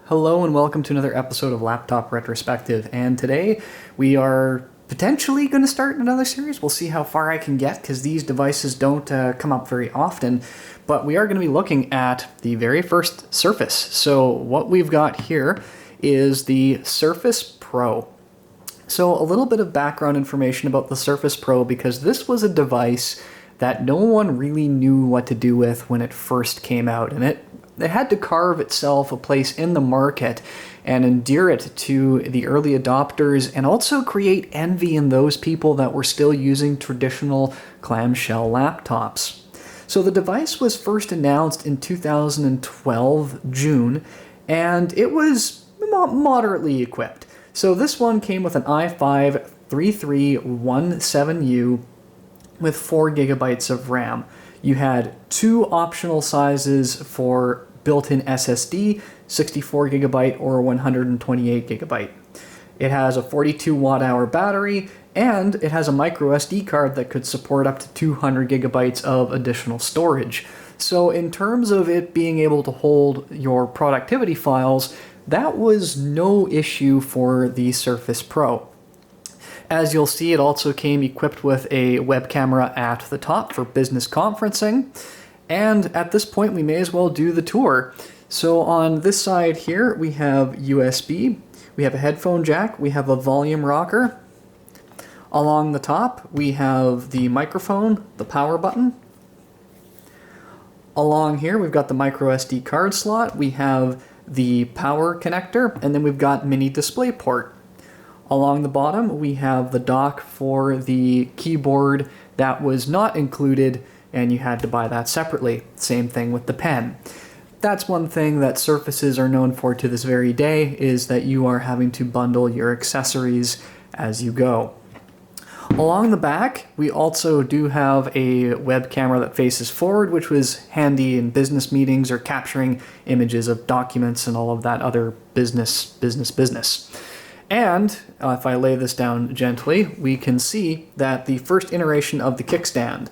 Hello and welcome to another episode of Laptop Retrospective, and today we are potentially going to start another series. We'll see how far I can get because these devices don't come up very often, but we are going to be looking at the very first Surface. So what we've got here is the Surface Pro. So a little bit of background information about the Surface Pro, because this was a device that no one really knew what to do with when it first came out, and it had to carve itself a place in the market and endear it to the early adopters and also create envy in those people that were still using traditional clamshell laptops. So the device was first announced in 2012, June, and it was moderately equipped. So this one came with an i5 3317U with 4 gigabytes of RAM. You had two optional sizes for built-in SSD, 64 gigabyte or 128 gigabyte. It has a 42 watt-hour battery, and it has a micro SD card that could support up to 200 gigabytes of additional storage. So in terms of it being able to hold your productivity files, that was no issue for the Surface Pro. As you'll see, it also came equipped with a web camera at the top for business conferencing. And at this point, we may as well do the tour. So on this side here, we have USB, we have a headphone jack, we have a volume rocker. Along the top, we have the microphone, the power button. Along here, we've got the micro SD card slot, we have the power connector, and then we've got mini display port. Along the bottom, we have the dock for the keyboard that was not included, and you had to buy that separately. Same thing with the pen. That's one thing that Surfaces are known for to this very day, is that you are having to bundle your accessories as you go. Along the back, we also do have a web camera that faces forward, which was handy in business meetings or capturing images of documents and all of that other business. And if I lay this down gently, we can see that the first iteration of the kickstand,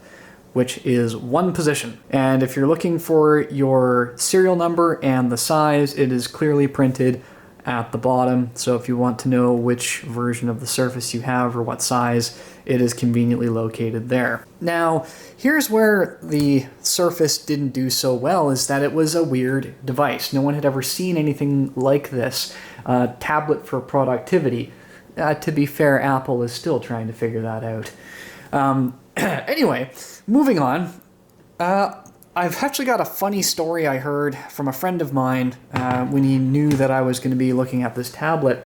which is one position. And if you're looking for your serial number and the size, it is clearly printed at the bottom. So if you want to know which version of the Surface you have or what size, it is conveniently located there. Now, here's where the Surface didn't do so well, is that it was a weird device. No one had ever seen anything like this. Tablet for productivity. To be fair, Apple is still trying to figure that out. Anyway, moving on. I've actually got a funny story I heard from a friend of mine when he knew that I was going to be looking at this tablet.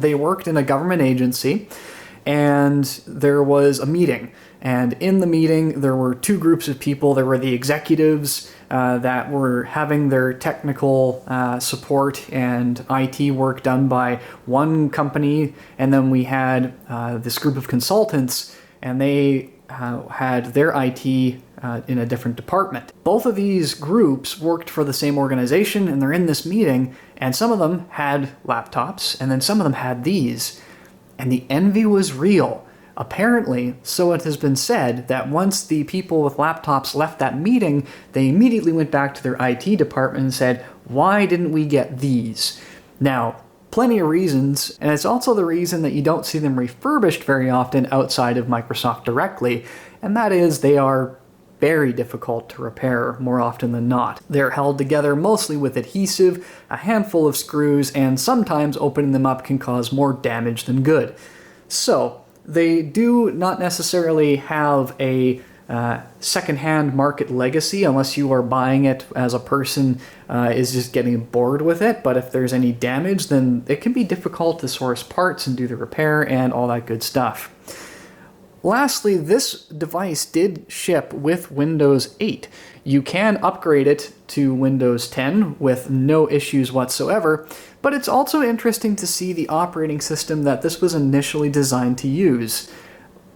They worked in a government agency, and there was a meeting. And in the meeting, there were two groups of people. There were the executives that were having their technical support and IT work done by one company, and then we had this group of consultants, and they had their IT in a different department. Both of these groups worked for the same organization, and they're in this meeting, and some of them had laptops, and then some of them had these. And the envy was real. Apparently, so it has been said, that once the people with laptops left that meeting, they immediately went back to their IT department and said, "Why didn't we get these?" Now, plenty of reasons, and it's also the reason that you don't see them refurbished very often outside of Microsoft directly, and that is they are very difficult to repair more often than not. They're held together mostly with adhesive, a handful of screws, and sometimes opening them up can cause more damage than good. So, they do not necessarily have a second-hand market legacy unless you are buying it as a person is just getting bored with it, but if there's any damage, then it can be difficult to source parts and do the repair and all that good stuff. Lastly, this device did ship with Windows 8. You can upgrade it to Windows 10 with no issues whatsoever, but it's also interesting to see the operating system that this was initially designed to use.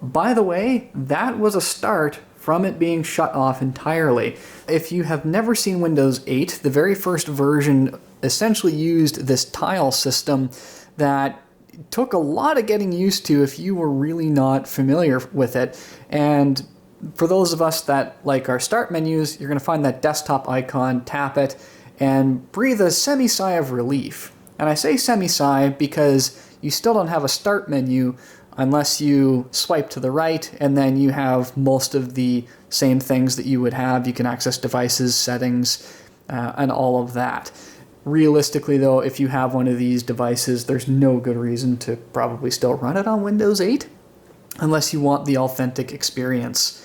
By the way, that was a start from it being shut off entirely. If you have never seen Windows 8, the very first version essentially used this tile system that took a lot of getting used to if you were really not familiar with it. And for those of us that like our start menus, you're going to find that desktop icon, tap it, and breathe a semi-sigh of relief. And I say semi-sigh because you still don't have a start menu unless you swipe to the right, and then you have most of the same things that you would have. You can access devices, settings, and all of that. Realistically though, if you have one of these devices, there's no good reason to probably still run it on Windows 8 unless you want the authentic experience.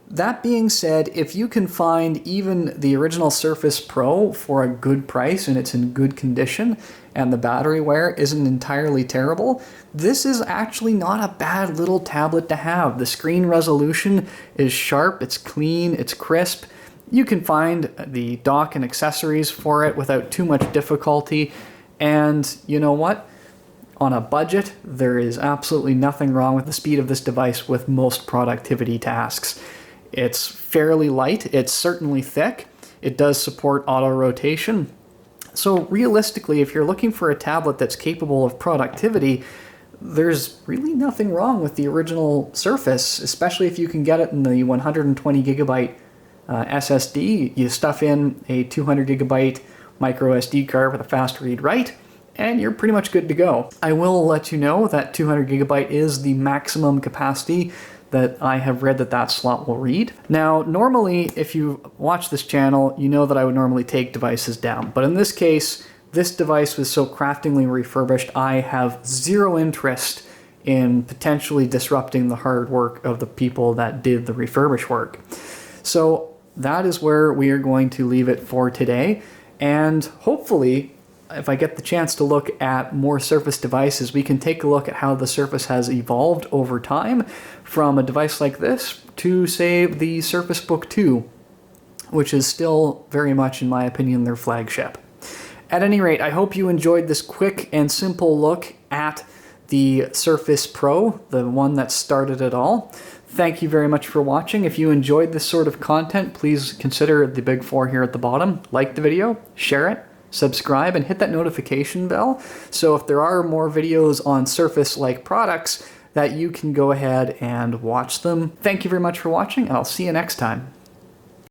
That being said, if you can find even the original Surface Pro for a good price and it's in good condition and the battery wear isn't entirely terrible, this is actually not a bad little tablet to have. The screen resolution is sharp, it's clean, it's crisp. You can find the dock and accessories for it without too much difficulty. And you know what? On a budget, there is absolutely nothing wrong with the speed of this device with most productivity tasks. It's fairly light, it's certainly thick, it does support auto rotation. So realistically, if you're looking for a tablet that's capable of productivity, there's really nothing wrong with the original Surface, especially if you can get it in the 120 gigabyte SSD. You stuff in a 200 gigabyte micro SD card with a fast read write, and you're pretty much good to go. I will let you know that 200 gigabyte is the maximum capacity that I have read that slot will read. Now, normally, if you watch this channel, you know that I would normally take devices down. But in this case, this device was so craftingly refurbished, I have zero interest in potentially disrupting the hard work of the people that did the refurbish work. So that is where we are going to leave it for today. And hopefully, if I get the chance to look at more Surface devices, we can take a look at how the Surface has evolved over time from a device like this to, say, the Surface Book 2, which is still very much, in my opinion, their flagship. At any rate, I hope you enjoyed this quick and simple look at the Surface Pro, the one that started it all. Thank you very much for watching. If you enjoyed this sort of content, please consider the big four here at the bottom. Like the video, share it, subscribe, and hit that notification bell. So if there are more videos on Surface-like products, that you can go ahead and watch them. Thank you very much for watching, and I'll see you next time.